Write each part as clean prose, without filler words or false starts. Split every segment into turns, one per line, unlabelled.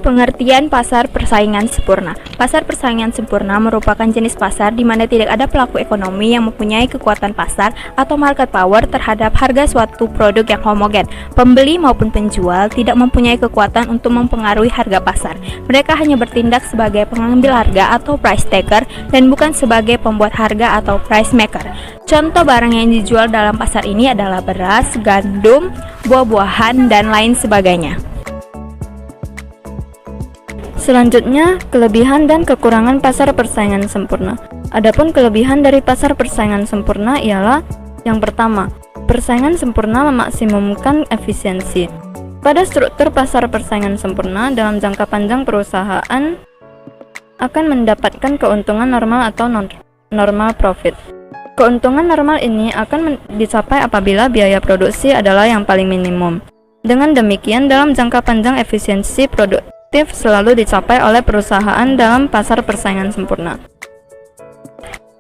Pengertian pasar persaingan sempurna. Pasar persaingan sempurna merupakan jenis pasar di mana tidak ada pelaku ekonomi yang mempunyai kekuatan pasar atau market power terhadap harga suatu produk yang homogen. Pembeli maupun penjual tidak mempunyai kekuatan untuk mempengaruhi harga pasar. Mereka hanya bertindak sebagai pengambil harga atau price taker dan bukan sebagai pembuat harga atau price maker. Contoh barang yang dijual dalam pasar ini adalah beras, gandum, buah-buahan, dan lain sebagainya.
Selanjutnya, kelebihan dan kekurangan pasar persaingan sempurna. Adapun kelebihan dari pasar persaingan sempurna ialah yang pertama, persaingan sempurna memaksimumkan efisiensi. Pada struktur pasar persaingan sempurna, dalam jangka panjang perusahaan akan mendapatkan keuntungan normal atau normal profit. Keuntungan normal ini akan dicapai apabila biaya produksi adalah yang paling minimum. Dengan demikian, dalam jangka panjang efisiensi produktif selalu dicapai oleh perusahaan dalam pasar persaingan sempurna.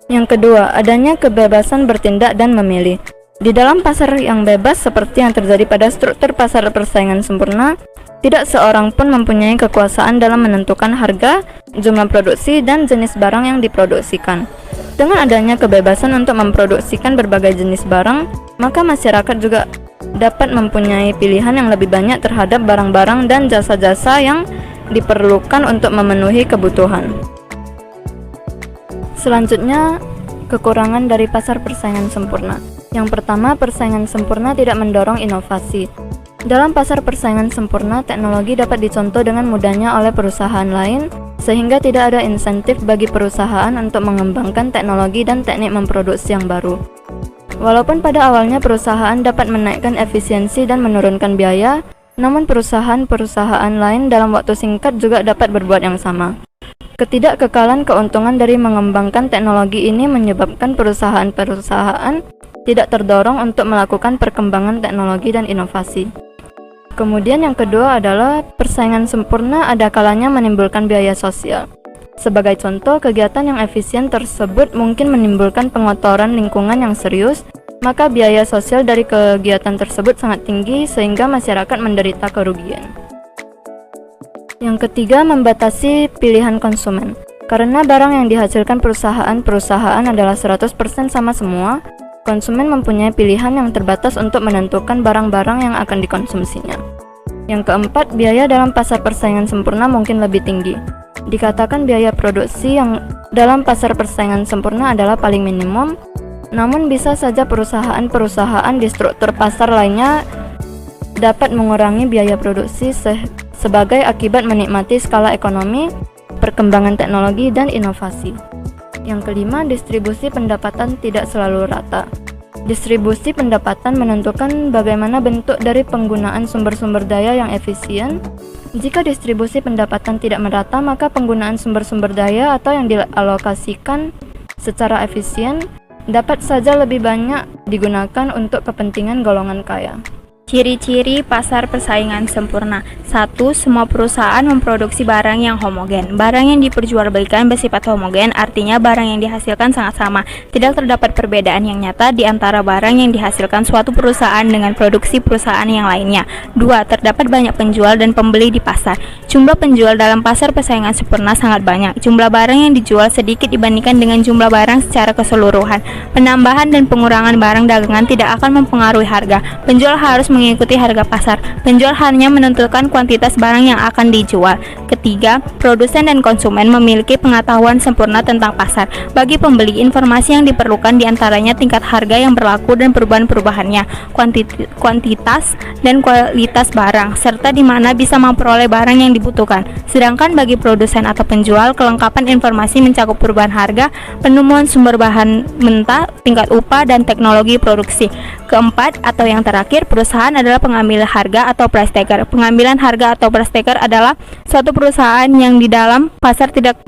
Yang kedua, adanya kebebasan bertindak dan memilih. Di dalam pasar yang bebas seperti yang terjadi pada struktur pasar persaingan sempurna, tidak seorang pun mempunyai kekuasaan dalam menentukan harga, jumlah produksi, dan jenis barang yang diproduksikan. Dengan adanya kebebasan untuk memproduksikan berbagai jenis barang, maka masyarakat juga dapat mempunyai pilihan yang lebih banyak terhadap barang-barang dan jasa-jasa yang diperlukan untuk memenuhi kebutuhan. Selanjutnya, kekurangan dari pasar persaingan sempurna. Yang pertama, persaingan sempurna tidak mendorong inovasi. Dalam pasar persaingan sempurna, teknologi dapat dicontoh dengan mudahnya oleh perusahaan lain, sehingga tidak ada insentif bagi perusahaan untuk mengembangkan teknologi dan teknik memproduksi yang baru. Walaupun pada awalnya perusahaan dapat menaikkan efisiensi dan menurunkan biaya, namun perusahaan-perusahaan lain dalam waktu singkat juga dapat berbuat yang sama. Ketidakkekalan keuntungan dari mengembangkan teknologi ini menyebabkan perusahaan-perusahaan tidak terdorong untuk melakukan perkembangan teknologi dan inovasi. Kemudian yang kedua adalah persaingan sempurna ada kalanya menimbulkan biaya sosial. Sebagai contoh, kegiatan yang efisien tersebut mungkin menimbulkan pengotoran lingkungan yang serius, maka biaya sosial dari kegiatan tersebut sangat tinggi sehingga masyarakat menderita kerugian. Yang ketiga, membatasi pilihan konsumen. Karena barang yang dihasilkan perusahaan-perusahaan adalah 100% sama semua, konsumen mempunyai pilihan yang terbatas untuk menentukan barang-barang yang akan dikonsumsinya. Yang keempat, biaya dalam pasar persaingan sempurna mungkin lebih tinggi. Dikatakan biaya produksi yang dalam pasar persaingan sempurna adalah paling minimum, namun bisa saja perusahaan-perusahaan di struktur pasar lainnya dapat mengurangi biaya produksi sebagai akibat menikmati skala ekonomi, perkembangan teknologi, dan inovasi. Yang kelima, distribusi pendapatan tidak selalu rata. Distribusi pendapatan menentukan bagaimana bentuk dari penggunaan sumber-sumber daya yang efisien. Jika distribusi pendapatan tidak merata, maka penggunaan sumber-sumber daya atau yang dialokasikan secara efisien dapat saja lebih banyak digunakan untuk kepentingan golongan kaya.
Ciri-ciri pasar persaingan sempurna. 1. Semua perusahaan memproduksi barang yang homogen. Barang yang diperjualbelikan bersifat homogen, artinya barang yang dihasilkan sangat sama. Tidak terdapat perbedaan yang nyata di antara barang yang dihasilkan suatu perusahaan dengan produksi perusahaan yang lainnya. 2. Terdapat banyak penjual dan pembeli di pasar. Jumlah penjual dalam pasar persaingan sempurna sangat banyak. Jumlah barang yang dijual sedikit dibandingkan dengan jumlah barang secara keseluruhan. Penambahan dan pengurangan barang dagangan tidak akan mempengaruhi harga. Penjual harus mengikuti harga pasar. Penjual hanya menentukan kuantitas barang yang akan dijual. Ketiga, produsen dan konsumen memiliki pengetahuan sempurna tentang pasar. Bagi pembeli, informasi yang diperlukan diantaranya tingkat harga yang berlaku dan perubahan-perubahannya, kuantitas dan kualitas barang, serta di mana bisa memperoleh barang yang dibutuhkan. Sedangkan bagi produsen atau penjual, kelengkapan informasi mencakup perubahan harga, penemuan sumber bahan mentah, tingkat upah, dan teknologi produksi. Keempat, atau yang terakhir, perusahaan adalah pengambil harga atau price taker. Pengambilan harga atau price taker adalah suatu perusahaan yang di dalam pasar tidak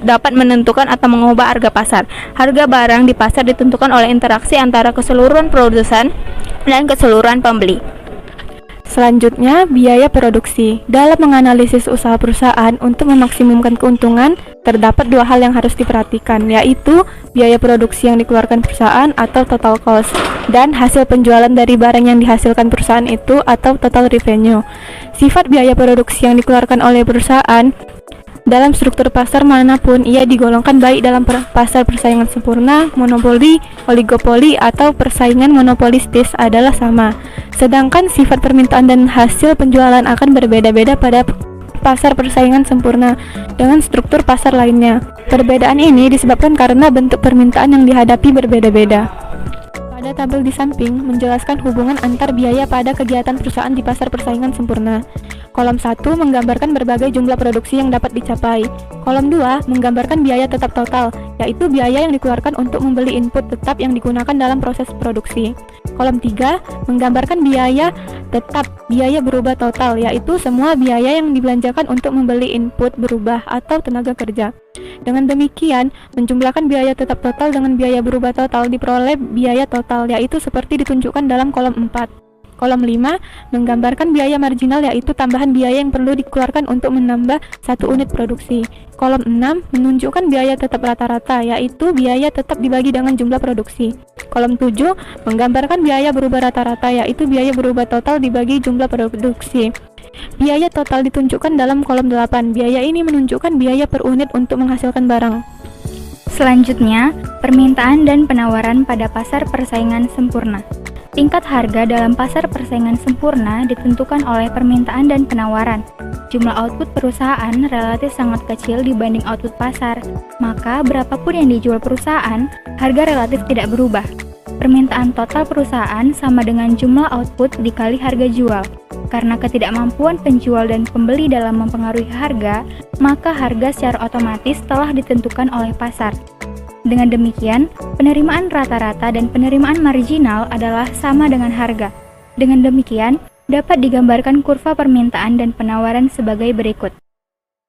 dapat menentukan atau mengubah harga pasar. Harga barang di pasar ditentukan oleh interaksi antara keseluruhan produsen dan keseluruhan pembeli. Selanjutnya, biaya produksi. Dalam menganalisis usaha perusahaan untuk memaksimumkan keuntungan, terdapat dua hal yang harus diperhatikan, yaitu biaya produksi yang dikeluarkan perusahaan atau total cost, dan hasil penjualan dari barang yang dihasilkan perusahaan itu atau total revenue. Sifat biaya produksi yang dikeluarkan oleh perusahaan dalam struktur pasar manapun ia digolongkan baik dalam pasar persaingan sempurna, monopoli, oligopoli, atau persaingan monopolistis adalah sama. Sedangkan sifat permintaan dan hasil penjualan akan berbeda-beda pada pasar persaingan sempurna dengan struktur pasar lainnya. Perbedaan ini disebabkan karena bentuk permintaan yang dihadapi berbeda-beda. Pada tabel di samping menjelaskan hubungan antar biaya pada kegiatan perusahaan di pasar persaingan sempurna. Kolom 1 menggambarkan berbagai jumlah produksi yang dapat dicapai. Kolom 2 menggambarkan biaya tetap total, yaitu biaya yang dikeluarkan untuk membeli input tetap yang digunakan dalam proses produksi. Kolom 3 menggambarkan biaya tetap, biaya berubah total, yaitu semua biaya yang dibelanjakan untuk membeli input berubah atau tenaga kerja. Dengan demikian, menjumlahkan biaya tetap total dengan biaya berubah total diperoleh biaya total, yaitu seperti ditunjukkan dalam kolom 4. Kolom 5 menggambarkan biaya marginal, yaitu tambahan biaya yang perlu dikeluarkan untuk menambah satu unit produksi. Kolom 6 menunjukkan biaya tetap rata-rata, yaitu biaya tetap dibagi dengan jumlah produksi. Kolom 7 menggambarkan biaya berubah rata-rata, yaitu biaya berubah total dibagi jumlah produksi. Biaya total ditunjukkan dalam kolom 8. Biaya ini menunjukkan biaya per unit untuk menghasilkan barang.
Selanjutnya, permintaan dan penawaran pada pasar persaingan sempurna. Tingkat harga dalam pasar persaingan sempurna ditentukan oleh permintaan dan penawaran. Jumlah output perusahaan relatif sangat kecil dibanding output pasar, maka berapapun yang dijual perusahaan, harga relatif tidak berubah. Permintaan total perusahaan sama dengan jumlah output dikali harga jual. Karena ketidakmampuan penjual dan pembeli dalam mempengaruhi harga, maka harga secara otomatis telah ditentukan oleh pasar. Dengan demikian, penerimaan rata-rata dan penerimaan marginal adalah sama dengan harga. Dengan demikian, dapat digambarkan kurva permintaan dan penawaran sebagai berikut.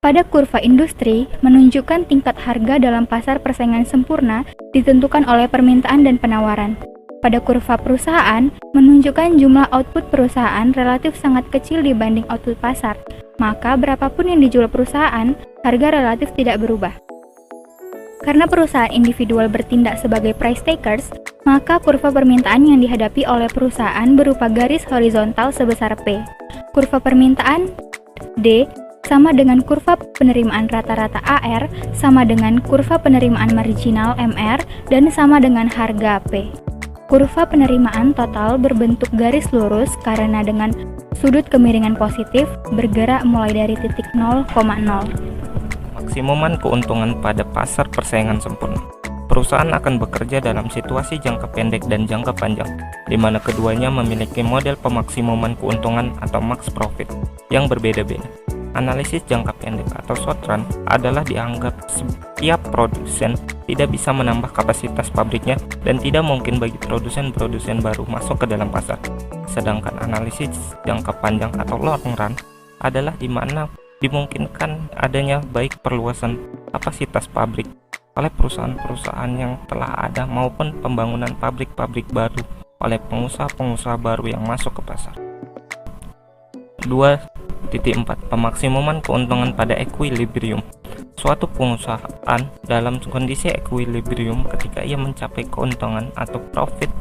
Pada kurva industri, menunjukkan tingkat harga dalam pasar persaingan sempurna ditentukan oleh permintaan dan penawaran. Pada kurva perusahaan, menunjukkan jumlah output perusahaan relatif sangat kecil dibanding output pasar, maka berapapun yang dijual perusahaan, harga relatif tidak berubah. Karena perusahaan individual bertindak sebagai price takers, maka kurva permintaan yang dihadapi oleh perusahaan berupa garis horizontal sebesar P. Kurva permintaan D sama dengan kurva penerimaan rata-rata AR sama dengan kurva penerimaan marginal MR dan sama dengan harga P. Kurva penerimaan total berbentuk garis lurus karena dengan sudut kemiringan positif bergerak mulai dari titik 0,0.
Maksimuman keuntungan pada pasar persaingan sempurna. Perusahaan akan bekerja dalam situasi jangka pendek dan jangka panjang, di mana keduanya memiliki model pemaksimuman keuntungan atau max profit yang berbeda-beda. Analisis jangka pendek atau short run adalah dianggap setiap produsen tidak bisa menambah kapasitas pabriknya dan tidak mungkin bagi produsen-produsen baru masuk ke dalam pasar. Sedangkan analisis jangka panjang atau long run adalah di mana dimungkinkan adanya baik perluasan kapasitas pabrik oleh perusahaan-perusahaan yang telah ada maupun pembangunan pabrik-pabrik baru oleh pengusaha-pengusaha baru yang masuk ke pasar. 2.4 Pemaksimuman keuntungan pada equilibrium. Suatu pengusahaan dalam kondisi equilibrium ketika ia mencapai keuntungan atau profit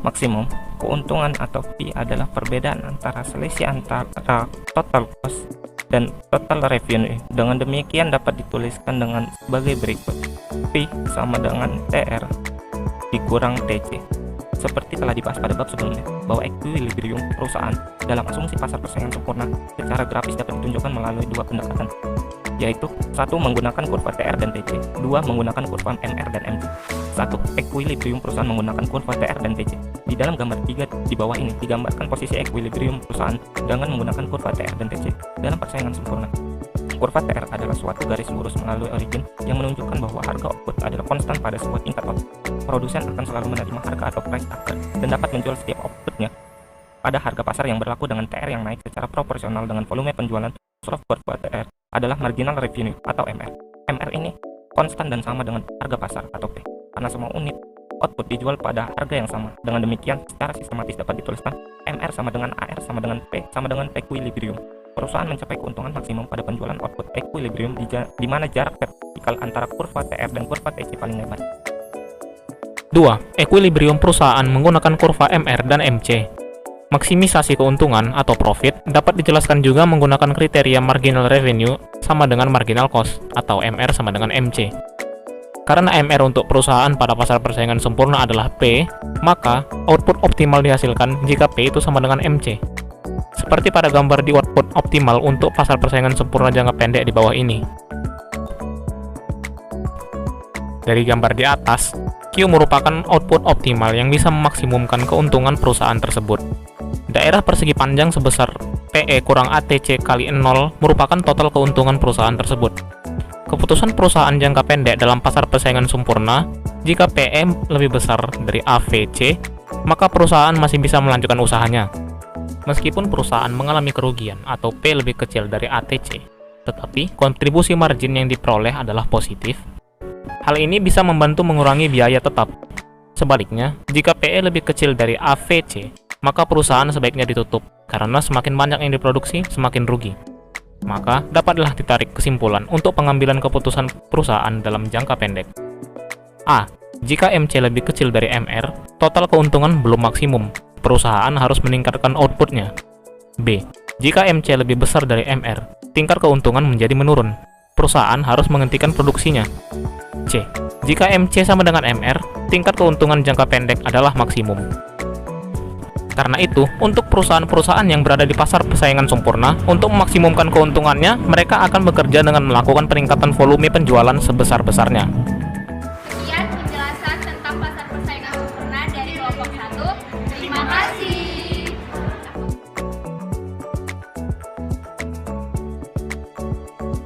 maksimum. Keuntungan atau P adalah perbedaan antara selisih antara total cost dan total revenue. Dengan demikian dapat dituliskan dengan sebagai berikut. P sama dengan TR dikurang TC. Seperti telah dibahas pada bab sebelumnya, bahwa equilibrium perusahaan dalam asumsi pasar persaingan sempurna secara grafis dapat ditunjukkan melalui dua pendekatan, yaitu 1. Menggunakan kurva TR dan TC, 2. Menggunakan kurva MR dan MC. 1. Equilibrium perusahaan menggunakan kurva TR dan TC. Di dalam gambar 3 di bawah ini digambarkan posisi equilibrium perusahaan dengan menggunakan kurva TR dan TC dalam persaingan sempurna. Kurva TR adalah suatu garis lurus melalui origin yang menunjukkan bahwa harga output adalah konstan pada sebuah tingkat output. Produsen akan selalu menerima harga atau price target dan dapat menjual setiap outputnya pada harga pasar yang berlaku dengan TR yang naik secara proporsional dengan volume penjualan. Slope kurva TR adalah marginal revenue atau MR. MR ini konstan dan sama dengan harga pasar atau P, karena semua unit output dijual pada harga yang sama. Dengan demikian, secara sistematis dapat dituliskan MR sama dengan AR sama dengan P sama dengan equilibrium. Perusahaan mencapai keuntungan maksimum pada penjualan output equilibrium di mana jarak vertikal antara kurva TR dan kurva TC paling lebar.
2. Equilibrium perusahaan menggunakan kurva MR dan MC. Maksimisasi keuntungan atau profit dapat dijelaskan juga menggunakan kriteria marginal revenue sama dengan marginal cost atau MR sama dengan MC. Karena MR untuk perusahaan pada pasar persaingan sempurna adalah P, maka output optimal dihasilkan jika P itu sama dengan MC. Seperti pada gambar di output optimal untuk pasar persaingan sempurna jangka pendek di bawah ini. Dari gambar di atas, Q merupakan output optimal yang bisa memaksimumkan keuntungan perusahaan tersebut. Daerah persegi panjang sebesar PE kurang ATC kali 0 merupakan total keuntungan perusahaan tersebut. Keputusan perusahaan jangka pendek dalam pasar persaingan sempurna, jika PE lebih besar dari AVC, maka perusahaan masih bisa melanjutkan usahanya. Meskipun perusahaan mengalami kerugian atau P lebih kecil dari ATC, tetapi kontribusi margin yang diperoleh adalah positif. Hal ini bisa membantu mengurangi biaya tetap. Sebaliknya, jika PE lebih kecil dari AVC, maka perusahaan sebaiknya ditutup, karena semakin banyak yang diproduksi, semakin rugi. Maka, dapatlah ditarik kesimpulan untuk pengambilan keputusan perusahaan dalam jangka pendek. A. Jika MC lebih kecil dari MR, total keuntungan belum maksimum. Perusahaan harus meningkatkan outputnya. B. Jika MC lebih besar dari MR, tingkat keuntungan menjadi menurun. Perusahaan harus menghentikan produksinya. C. Jika MC sama dengan MR, tingkat keuntungan jangka pendek adalah maksimum. Karena itu, untuk perusahaan-perusahaan yang berada di pasar persaingan sempurna, untuk memaksimumkan keuntungannya, mereka akan bekerja dengan melakukan peningkatan volume penjualan sebesar-besarnya.
Sekian penjelasan tentang pasar persaingan sempurna dari kelompok 1. Terima kasih.